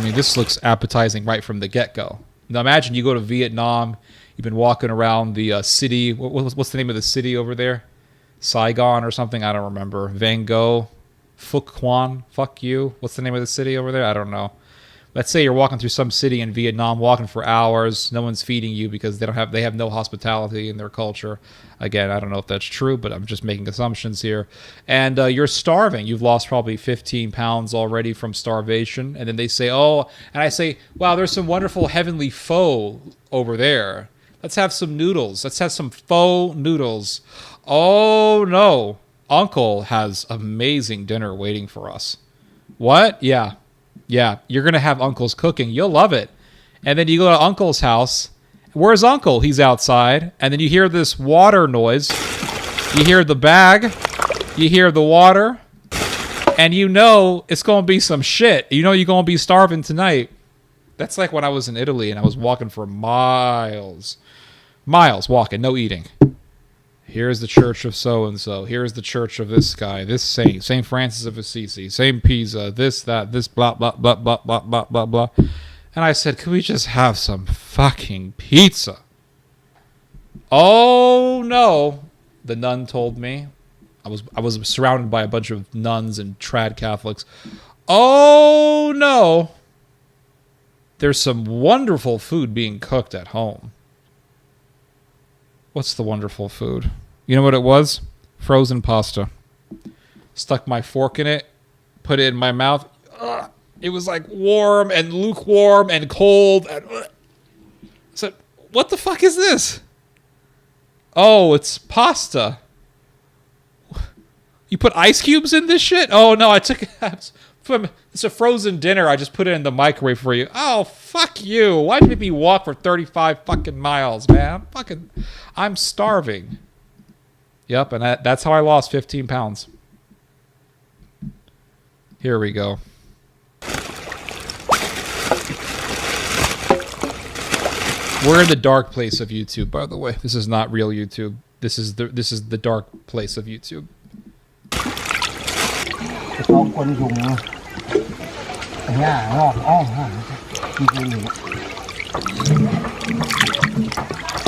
mean, this looks appetizing right from the get-go. Now imagine you go to Vietnam, you've been walking around the city. What's the name of the city over there? Saigon or something? I don't remember. Van Gogh, Phuc Quan, fuck you. What's the name of the city over there? I don't know. Let's say you're walking through some city in Vietnam, walking for hours. No one's feeding you because they have no hospitality in their culture. Again, I don't know if that's true, but I'm just making assumptions here. And you're starving. You've lost probably 15 pounds already from starvation. And then they say, oh, and I say, wow, there's some wonderful heavenly pho over there. Let's have some noodles. Let's have some pho noodles. Oh, no. Uncle has amazing dinner waiting for us. What? Yeah. Yeah, you're going to have Uncle's cooking. You'll love it. And then you go to Uncle's house. Where's Uncle? He's outside. And then you hear this water noise. You hear the bag. You hear the water. And you know it's going to be some shit. You know you're going to be starving tonight. That's like when I was in Italy and I was walking for miles. Miles walking, no eating. Here's the church of so-and-so. Here's the church of this guy, this saint, St. Francis of Assisi, St. Pisa, this, that, this, blah, blah, blah, blah, blah, blah, blah, blah. And I said, can we just have some fucking pizza? Oh, no, the nun told me. I was surrounded by a bunch of nuns and trad Catholics. Oh, no. There's some wonderful food being cooked at home. What's the wonderful food? You know what it was? Frozen pasta. Stuck my fork in it, put it in my mouth. Ugh. It was like warm and lukewarm and cold. And I said, what the fuck is this? Oh, it's pasta. You put ice cubes in this shit? Oh, no, I took it. It's a frozen dinner. I just put it in the microwave for you. Oh, fuck you. Why'd you make me walk for 35 fucking miles, man? I'm starving. Yep, and that's how I lost 15 pounds. Here we go. We're in the dark place of YouTube, by the way. This is not real YouTube. This is the dark place of YouTube.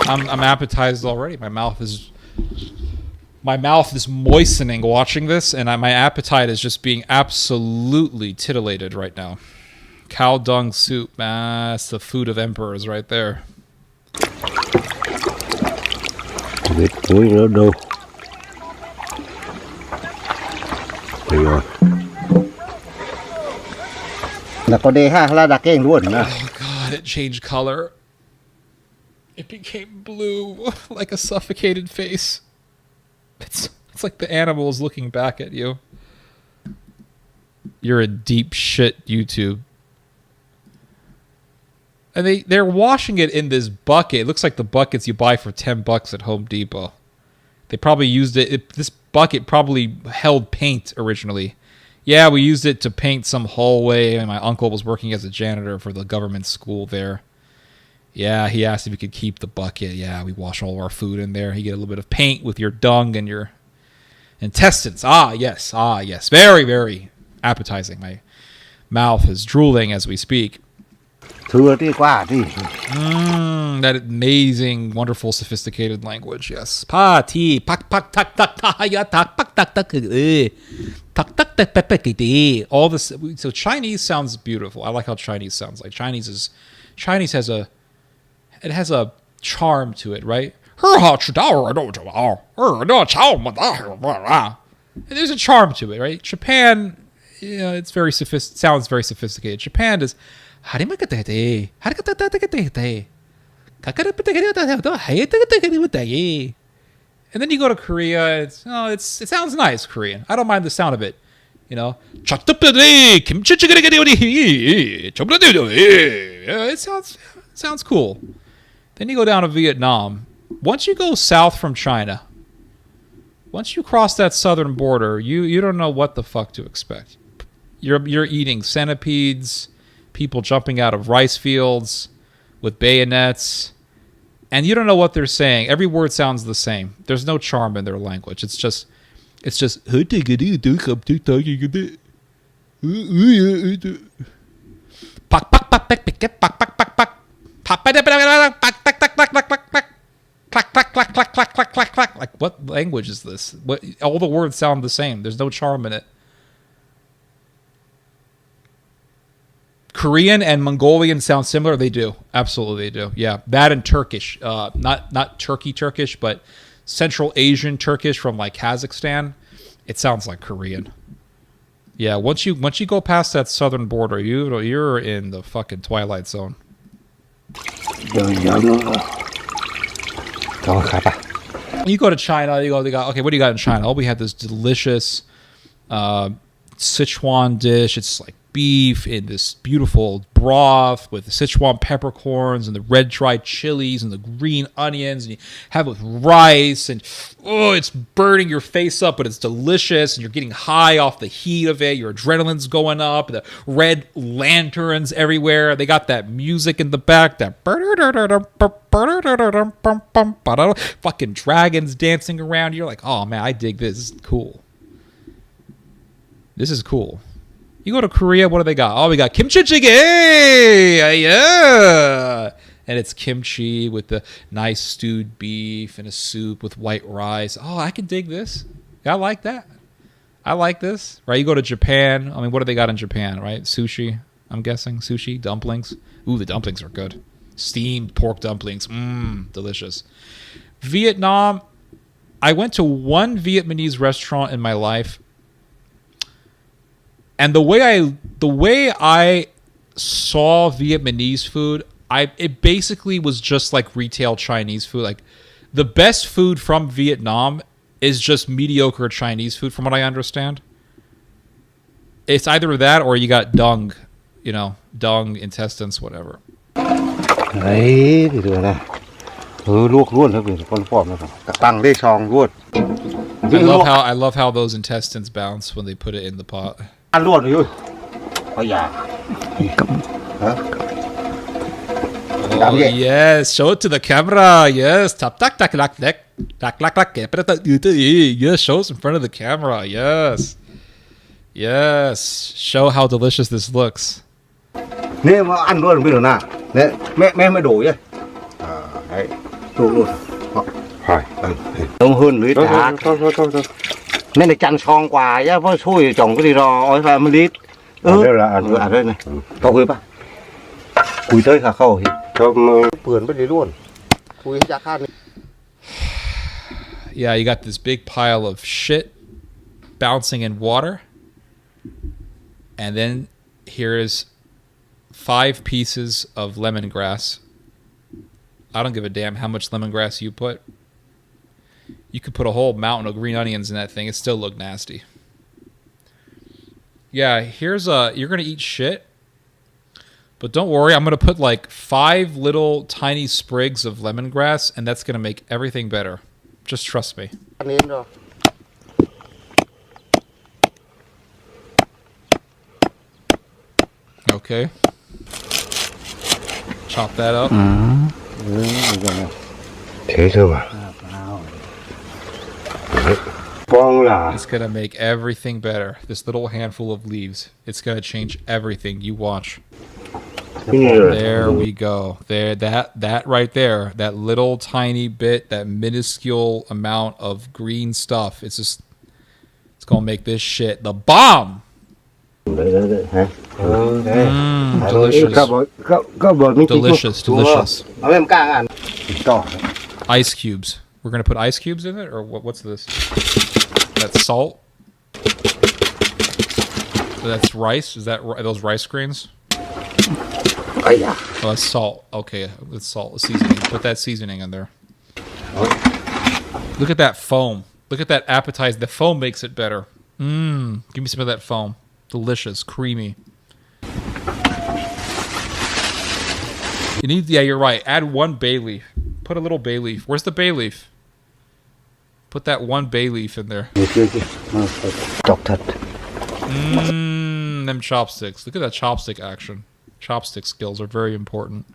I'm appetized already. My mouth is moistening watching this, and my appetite is just being absolutely titillated right now. Cow dung soup, man, that's the food of emperors right there. Oh god, it changed color. It became blue, like a suffocated face. It's like the animal is looking back at you. You're a deep shit, YouTube. And they're washing it in this bucket. It looks like the buckets you buy for $10 at Home Depot. They probably used it. This bucket probably held paint originally. Yeah, we used it to paint some hallway, and my uncle was working as a janitor for the government school there. Yeah, he asked if we could keep the bucket. Yeah, we wash all our food in there. You get a little bit of paint with your dung and your intestines. Ah, yes. Very, very appetizing. My mouth is drooling as we speak. That amazing, wonderful, sophisticated language. Yes. Pa ti pak pak tak tak ta ya tak pak tak tak tak tak tak tak. All this. So Chinese sounds beautiful. I like how Chinese sounds like. Chinese has a charm to it, right? There's a charm to it, right? Japan, it's very sounds very sophisticated. Japan is. And then you go to Korea, it sounds nice, Korean. I don't mind the sound of it. You know, it sounds cool. Then you go down to Vietnam. Once you go south from China, once you cross that southern border, you don't know what the fuck to expect. You're eating centipedes, people jumping out of rice fields with bayonets, and you don't know what they're saying. Every word sounds the same. There's no charm in their language. It's just Pak pak pak pak pak pak pak pak pak. Pak pak pak pak pak pak pak pak pak pak. Clack, clack, clack, clack, clack, clack, clack, clack. Like, what language is this? What? All the words sound the same. There's no charm in it. Korean and Mongolian sound similar. They do. Absolutely, they do. Yeah, that and Turkish. Not Turkish, but Central Asian Turkish from like Kazakhstan. It sounds like Korean. Yeah, once you go past that southern border, you're in the fucking Twilight Zone. You go to China, they got, okay, what do you got in China? Oh, we had this delicious Sichuan dish. It's like beef in this beautiful broth with the Sichuan peppercorns and the red dried chilies and the green onions, and you have it with rice, and oh, it's burning your face up, but it's delicious, and you're getting high off the heat of it. Your adrenaline's going up, the red lanterns everywhere. They got that music in the back, that fucking dragons dancing around. You're like, oh man, I dig this. This is cool. This is cool. You go to Korea, what do they got? Oh, we got kimchi jjigae! Yeah! And it's kimchi with the nice stewed beef and a soup with white rice. Oh, I can dig this. I like that. I like this. Right, you go to Japan. I mean, what do they got in Japan, right? Sushi, I'm guessing. Sushi, dumplings. Ooh, the dumplings are good. Steamed pork dumplings. Mmm, delicious. Vietnam, I went to one Vietnamese restaurant in my life. And the way I saw Vietnamese food, it basically was just like retail Chinese food. Like the best food from Vietnam is just mediocre Chinese food, from what I understand. It's either that or you got dung, dung, intestines, whatever. Đấy thì được này. Luộc luôn thôi, con phỏm nó tăng lên xong luôn. I love how those intestines bounce when they put it in the pot. Ăn luôn rồi. Ôi da. Oh, yes, show it to the camera. Yes, tap tak tak lak lak tak lak lak. Yes, show us in front of the camera. Yes, yes, show how delicious this looks. Nếu mà ăn luôn bây giờ nào, đấy, mẹ mới đổ vậy. Đấy, đổ luôn. Phải, đông hơn lưới cá. Thôi. Nên là chăn xong quà chứ, với xôi trồng cái gì đó, ôi phải một lít. Đây là ăn đây này. Cậu hơi ba. Cùi tới khả khẩu thì cho vườn bên đấy luôn. Cùi chả khăn. Yeah, you got this big pile of shit bouncing in water. And then here's 5 pieces of lemongrass. I don't give a damn how much lemongrass you put. You could put a whole mountain of green onions in that thing. It still look nasty. Yeah, here's you're going to eat shit. But don't worry, I'm going to put like 5 little tiny sprigs of lemongrass, and that's going to make everything better. Just trust me. Okay. Chop that up. Thế thôi mà. It's going to make everything better. This little handful of leaves. It's going to change everything. You watch. There we go. There, that right there. That little tiny bit, that minuscule amount of green stuff. It's going to make this shit the bomb. Delicious. Delicious. Ice cubes. We're going to put ice cubes in it? Or what's this? That's salt? That's rice? Are those rice grains? Oh, that's salt. Okay, it's salt. Seasoning. Put that seasoning in there. Look at that foam. Look at that appetizer. The foam makes it better. Give me some of that foam. Delicious. Creamy. Yeah, you're right. Add 1 bay leaf. Put a little bay leaf. Where's the bay leaf? Put that 1 bay leaf in there. Them chopsticks. Look at that chopstick action. Chopstick skills are very important.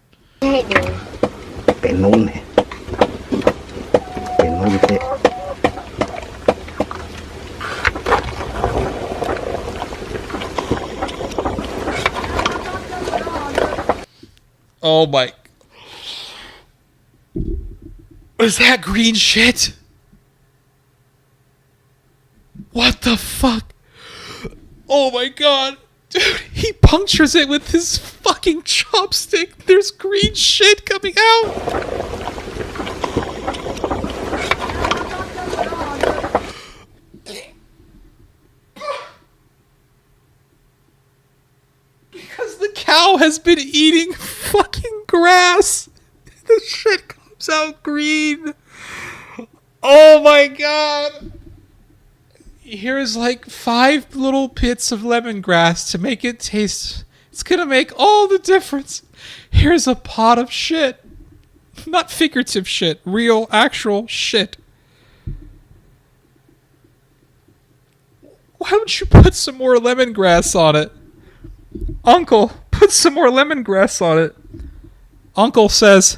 Oh my. Is that green shit? What the fuck? Oh my god. Dude, he punctures it with his fucking chopstick. There's green shit coming out. Because the cow has been eating fucking grass. The shit comes out green. Oh my god. Here's like 5 little bits of lemongrass to make it taste. It's gonna make all the difference. Here's a pot of shit. Not figurative shit. Real, actual shit. Why don't you put some more lemongrass on it? Uncle, put some more lemongrass on it. Uncle says,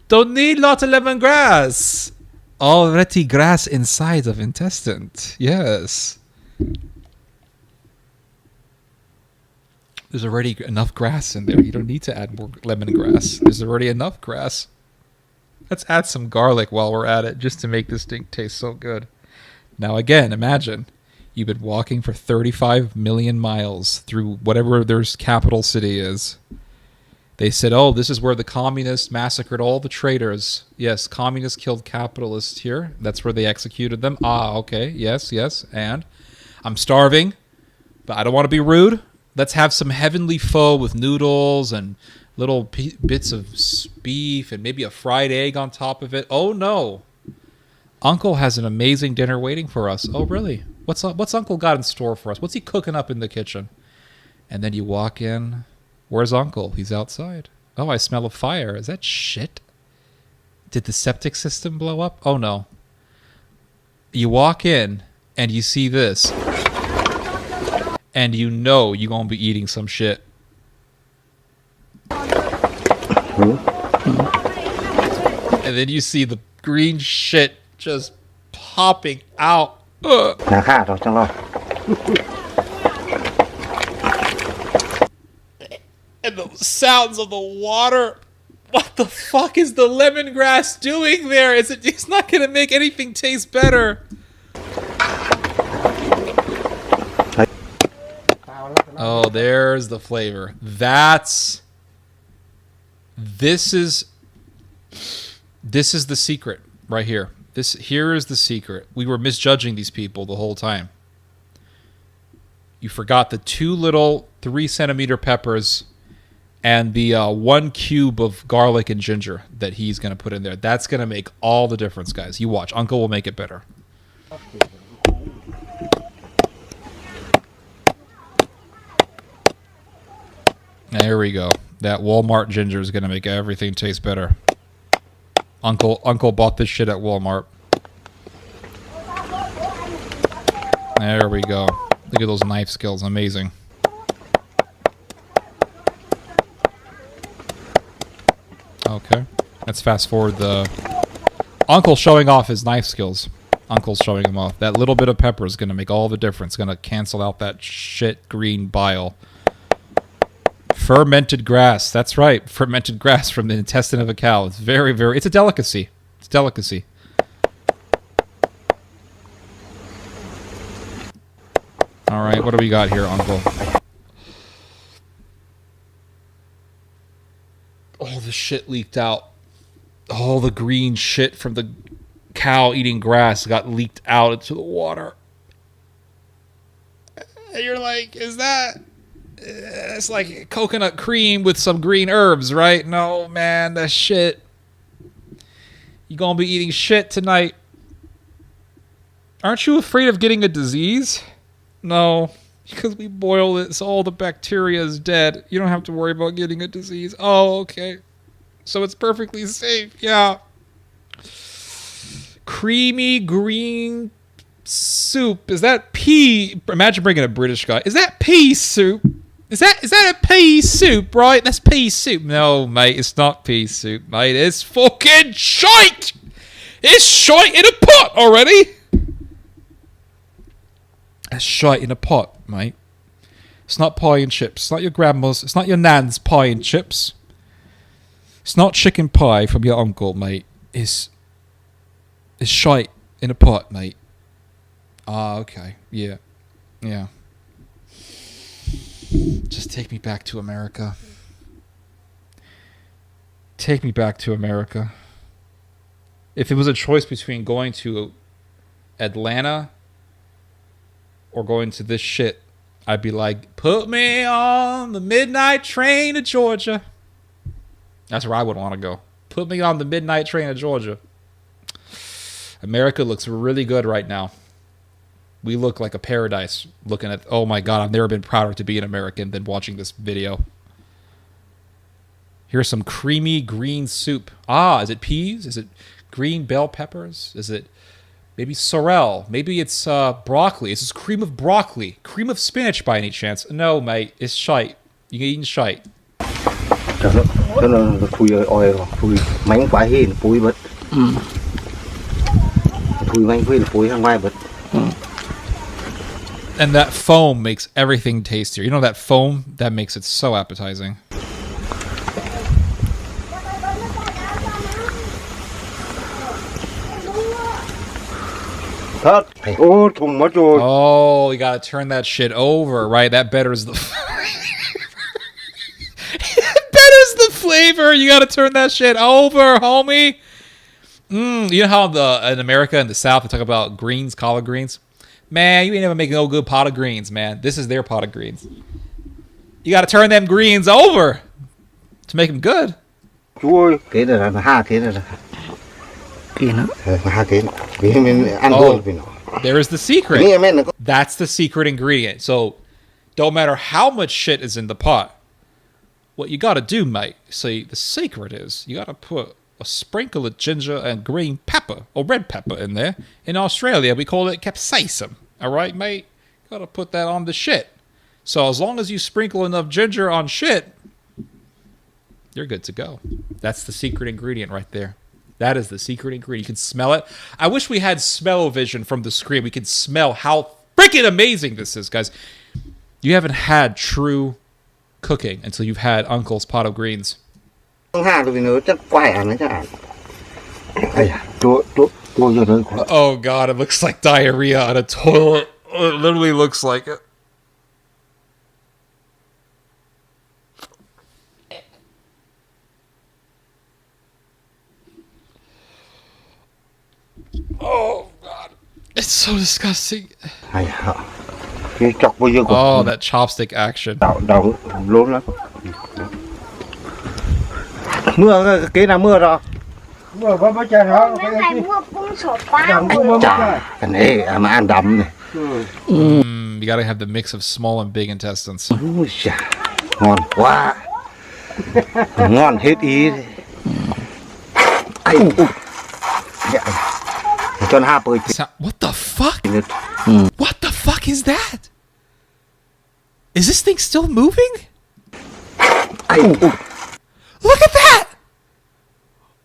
don't need lot of lemongrass. Already grass inside of intestine. Yes. There's already enough grass in there. You don't need to add more lemongrass. There's already enough grass. Let's add some garlic while we're at it just to make this thing taste so good. Now again, imagine you've been walking for 35 million miles through whatever their capital city is. They said, oh, this is where the communists massacred all the traitors. Yes, communists killed capitalists here. That's where they executed them. Ah, okay. Yes, yes. And I'm starving, but I don't want to be rude. Let's have some heavenly pho with noodles and little bits of beef and maybe a fried egg on top of it. Oh, no. Uncle has an amazing dinner waiting for us. Oh, really? What's Uncle got in store for us? What's he cooking up in the kitchen? And then you walk in. Where's Uncle? He's outside. Oh, I smell a fire. Is that shit? Did the septic system blow up? Oh, no. You walk in, and you see this. And you know you're going to be eating some shit. And then you see the green shit just popping out. And the sounds of the water. What the fuck is the lemongrass doing there? It's not going to make anything taste better. Oh, there's the flavor. This is the secret right here. Here is the secret. We were misjudging these people the whole time. You forgot the 2 little 3-centimeter peppers and the 1 cube of garlic and ginger that he's going to put in there. That's going to make all the difference, guys. You watch. Uncle will make it better. There we go. That Walmart ginger is going to make everything taste better. Uncle bought this shit at Walmart. There we go. Look at those knife skills. Amazing. Okay. Let's fast forward the... Uncle showing off his knife skills. Uncle's showing him off. That little bit of pepper is going to make all the difference. Going to cancel out that shit green bile. Fermented grass. That's right. Fermented grass from the intestine of a cow. It's very, very... It's a delicacy. It's a delicacy. All right. What do we got here, Uncle? All the shit leaked out. All the green shit from the cow eating grass got leaked out into the water. And you're like, is that... It's like coconut cream with some green herbs, right? No, man, that's shit. You gonna be eating shit tonight. Aren't you afraid of getting a disease? No, because we boiled it, so all the bacteria is dead. You don't have to worry about getting a disease. Oh, okay. So it's perfectly safe, yeah. Creamy green soup. Is that pea? Imagine bringing a British guy. Is that pea soup? Is that a pea soup, right? That's pea soup. No, mate, it's not pea soup, mate. It's fucking shite! It's shite in a pot already! That's shite in a pot, mate. It's not pie and chips. It's not your grandma's. It's not your nan's pie and chips. It's not chicken pie from your uncle, mate. It's shite in a pot, mate. Ah, okay. Yeah. Yeah. Just take me back to America. Take me back to America. If it was a choice between going to Atlanta or going to this shit, I'd be like, put me on the midnight train to Georgia. That's where I would want to go. Put me on the midnight train to Georgia. America looks really good right now. We look like a paradise looking at, oh my God, I've never been prouder to be an American than watching this video. Here's some creamy green soup. Ah, is it peas? Is it green bell peppers? Is it maybe sorrel? Maybe it's broccoli. Is this cream of broccoli? Cream of spinach by any chance? No, mate. It's shite. You eating shite. Cho nó thui oi thui mánh quá hi phối bật. Thui mánh phối phối hàng ngoài bật. And that foam makes everything tastier. You know that foam? That makes it so appetizing. Oh, you gotta turn that shit over, right? That betters the flavor. You gotta turn that shit over, homie. You know how in America in the South they talk about greens, collard greens? Man, you ain't never make no good pot of greens, man. This is their pot of greens. You gotta turn them greens over to make them good. Chúa, cái này là 2 cái này là. Kia nó. 2 cái. Vì mình ăn luôn vì nó. There is the secret. That's the secret ingredient. So, don't matter how much shit is in the pot. What you gotta do, mate, see, the secret is you gotta put a sprinkle of ginger and green pepper, or red pepper in there. In Australia, we call it capsaicin. Alright, mate? Gotta put that on the shit. So as long as you sprinkle enough ginger on shit, you're good to go. That's the secret ingredient right there. That is the secret ingredient. You can smell it. I wish we had smell-o-vision from the screen. We could smell how freaking amazing this is, guys. You haven't had true cooking until you've had Uncle's pot of greens. Oh God, it looks like diarrhea on a toilet. It literally looks like it. Oh God, it's so disgusting. Oh, that chopstick action. Mưa cái nào mưa rồi. Mưa có mấy chân đó. Cái này mưa cũng sổ quá. Cái này mà ăn đậm này. You gotta have the mix of small and big intestines. Ngon quá. Ngon hết ý. What the fuck? What the fuck is that? Is this thing still moving? Look at that!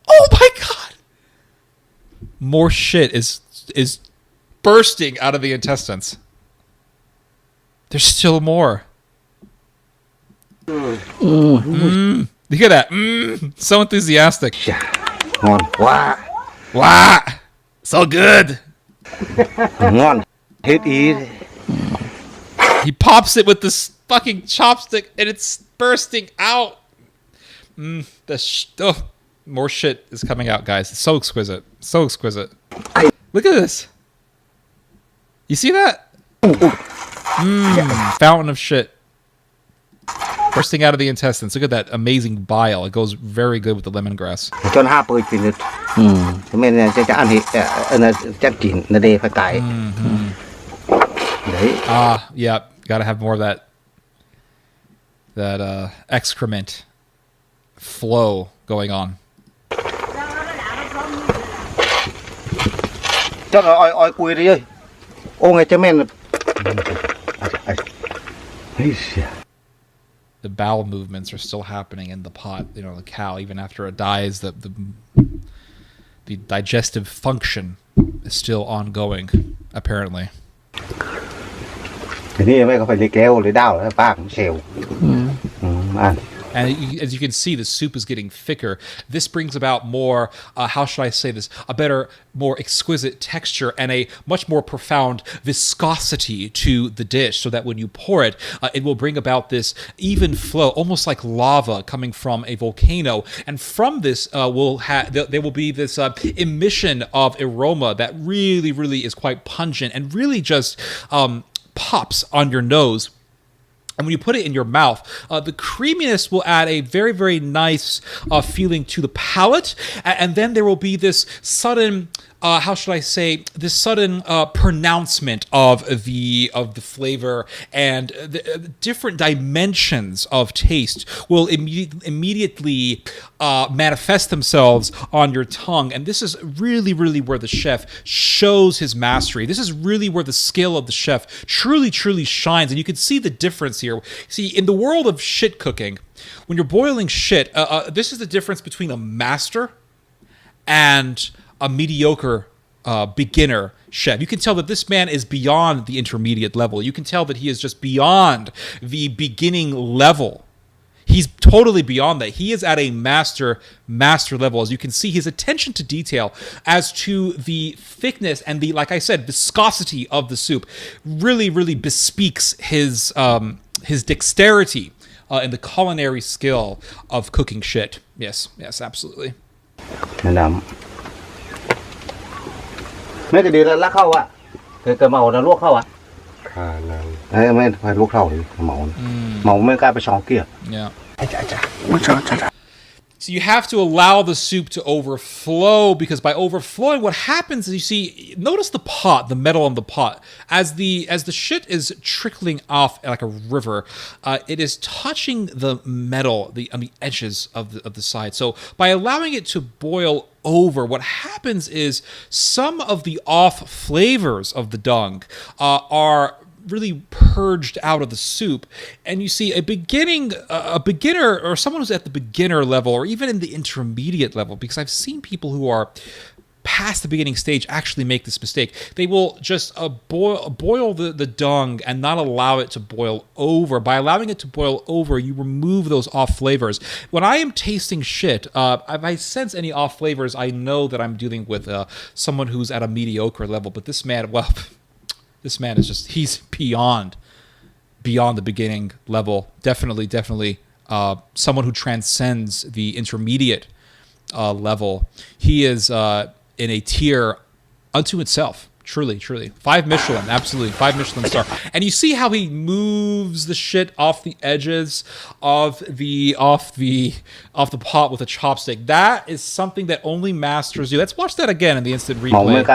Oh my God! More shit is bursting out of the intestines. There's still more. Look at that. So enthusiastic. Wow. Wow. So good. He pops it with this fucking chopstick and it's bursting out. More shit is coming out, guys. It's so exquisite. So exquisite. Look at this. You see that? Fountain of shit. Bursting out of the intestines. Look at that amazing bile. It goes very good with the lemongrass. Yeah. Gotta have more of that excrement flow going on. The bowel movements are still happening in the pot. You know, the cow, even after it dies, the digestive function is still ongoing, apparently. And as you can see, the soup is getting thicker. This brings about more, how should I say this, a better, more exquisite texture and a much more profound viscosity to the dish, so that when you pour it, it will bring about this even flow, almost like lava coming from a volcano. And from this, there will be this emission of aroma that really, really is quite pungent and really just pops on your nose. And when you put it in your mouth, the creaminess will add a very, very nice feeling to the palate. And then there will be this sudden, how should I say, this sudden pronouncement of the flavor, and the different dimensions of taste will immediately manifest themselves on your tongue. And this is really, really where the chef shows his mastery. This is really where the skill of the chef truly, truly shines. And you can see the difference here. See, in the world of shit cooking, when you're boiling shit, this is the difference between a master and a mediocre beginner chef. You can tell that this man is beyond the intermediate level. You can tell that he is just beyond the beginning level. He's totally beyond that. He is at a master level. As you can see, his attention to detail as to the thickness and the, like I said, viscosity of the soup really, really bespeaks his dexterity and the culinary skill of cooking shit. Yes, absolutely. mấy cái điều là lá khâu ạ, cái màu là lúa khâu ạ. Đấy, mấy phải lúa khâu thì màu mấy cái phải sòng kia. Yeah. So you have to allow the soup to overflow, because by overflowing, what happens is, you see, notice the pot, the metal on the pot, as the shit is trickling off like a river, it is touching the metal, on the edges of the side. So by allowing it to boil over, what happens is some of the off flavors of the dung are really purged out of the soup, and you see a beginner, or someone who's at the beginner level, or even in the intermediate level, because I've seen people who are past the beginning stage actually make this mistake. They will just boil the dung and not allow it to boil over. By allowing it to boil over, you remove those off flavors. When I am tasting shit, if I sense any off flavors, I know that I'm dealing with someone who's at a mediocre level. But this man, well, this man is just, he's beyond the beginning level. Definitely someone who transcends the intermediate level. He is in a tier unto itself. Truly. 5 Michelin, absolutely. 5 Michelin star. And you see how he moves the shit off the edges of the pot with a chopstick. That is something that only masters do. Let's watch that again in the instant replay.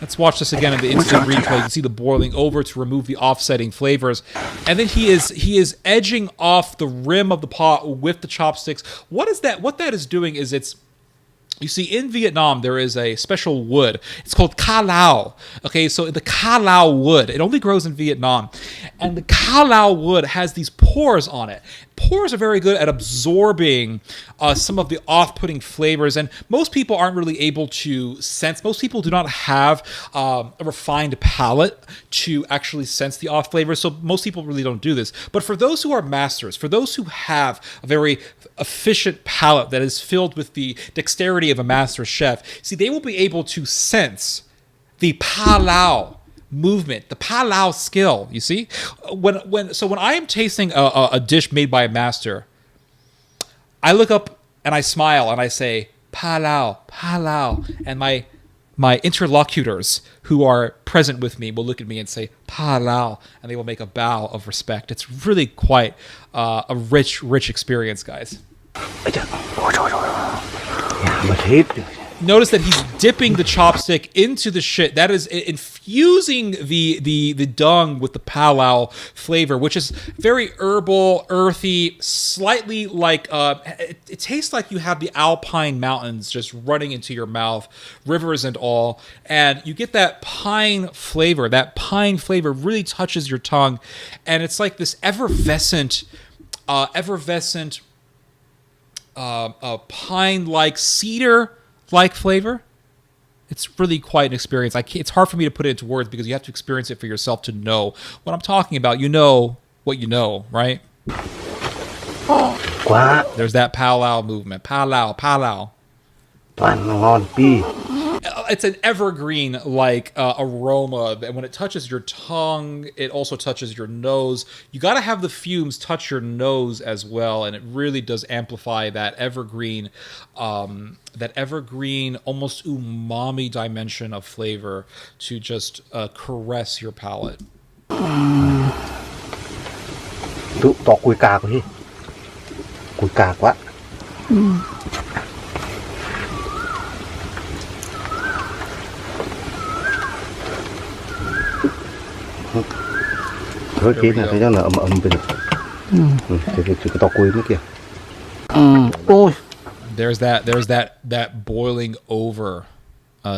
Let's watch this again in the instant replay. You can see the boiling over to remove the offsetting flavors. And then he is edging off the rim of the pot with the chopsticks. What that is doing is, you see, in Vietnam, there is a special wood. It's called ca lao. Okay, so the ca lao wood, it only grows in Vietnam. And the ca lao wood has these pores on it. Pores are very good at absorbing some of the off-putting flavors, and most people aren't really able to sense. Most people do not have a refined palate to actually sense the off flavors, so most people really don't do this. But for those who are masters, for those who have a very efficient palate that is filled with the dexterity of a master chef, see, they will be able to sense the pa lao movement, the pa lao skill. You see, when I am tasting a dish made by a master, I look up and I smile and I say pa lao, and my interlocutors who are present with me will look at me and say pa lao, and they will make a bow of respect. It's really quite a rich experience, guys. Notice that he's dipping the chopstick into the shit. That is infusing the dung with the powwow flavor, which is very herbal, earthy, slightly like it tastes like you have the Alpine mountains just running into your mouth, rivers and all, and you get that pine flavor. That pine flavor really touches your tongue, and it's like this effervescent pine-like, cedar-like flavor. It's really quite an experience. It's hard for me to put it into words because you have to experience it for yourself to know what I'm talking about. You know what you know, right? Oh. quá. There's that Palau movement. Palau. Toàn ngon pi. It's an evergreen like aroma that when it touches your tongue, it also touches your nose. You got to have the fumes touch your nose as well, and it really does amplify that evergreen almost umami dimension of flavor to just caress your palate. Tụ to cùi cà của đi. Cùi cà quá. Thôi chín là thấy nó ấm ấm bên này. Cái to cùi nữa kìa. Ôi. There's that boiling over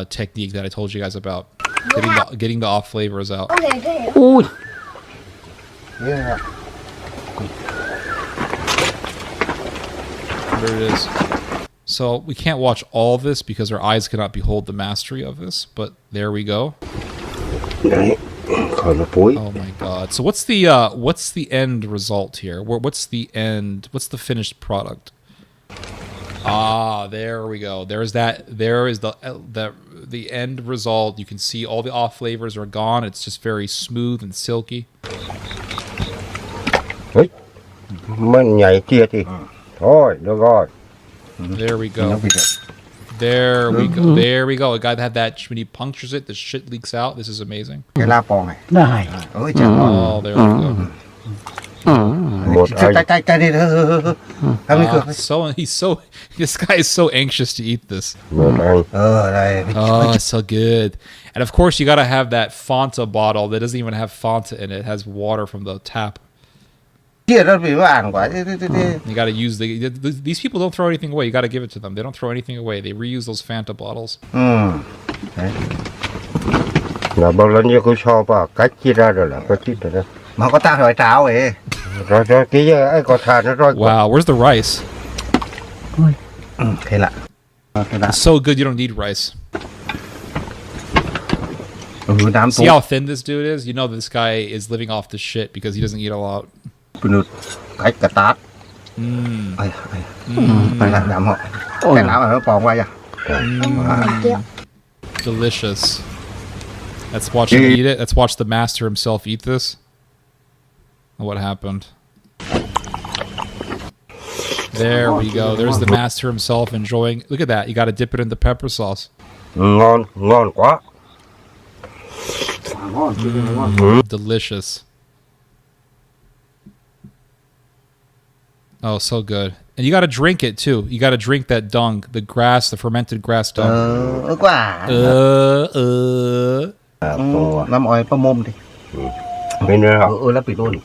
technique that I told you guys about, getting the off flavors out. Ui. Yeah. There it is. So we can't watch all this because our eyes cannot behold the mastery of this, but there we go. Đấy. Khỏi nó phối. Oh my god. So what's the end result here? What's the finished product? Ah, there we go. There is the end result. You can see all the off flavors are gone. It's just very smooth and silky. Đấy. Mình nhảy kia thì thôi, được rồi. There we go. There we go. There we go. A guy that had that when he punctures it, the shit leaks out. This is amazing. Cái la pò này. Này. Ôi trời ơi. Oh, there we go. Một cái đi This guy is so anxious to eat this. Đây. Oh, it's so good. And of course, you got to have that Fanta bottle that doesn't even have Fanta in it. It has water from the tap. Kia nó bị vàng quá. You got to use these people don't throw anything away. You got to give it to them. They don't throw anything away. They reuse those Fanta bottles. Đấy. Là bao lần như cô cho vào cách chia ra rồi là có chít rồi đó. Mà có ta hỏi cháo ấy. Rồi cái ấy có thà nó rồi. Wow, where's the rice? Thế lạ. It's so good you don't need rice. See how thin this dude is? You know this guy is living off the shit because he doesn't eat a lot. Cách cà tát. Phải làm đạm họ. Cái nào mà nó bò qua vậy? Delicious. Let's watch him eat it. Let's watch the master himself eat this. What happened? There we go. There's the master himself enjoying. Look at that. You got to dip it in the pepper sauce. Ngon quá. Delicious. Oh, so good. And you got to drink it too. You got to drink that dung, the grass, the fermented grass dung. Quá. Năm oi pa mồm đi. Bên đó hả? Lá bị luôn.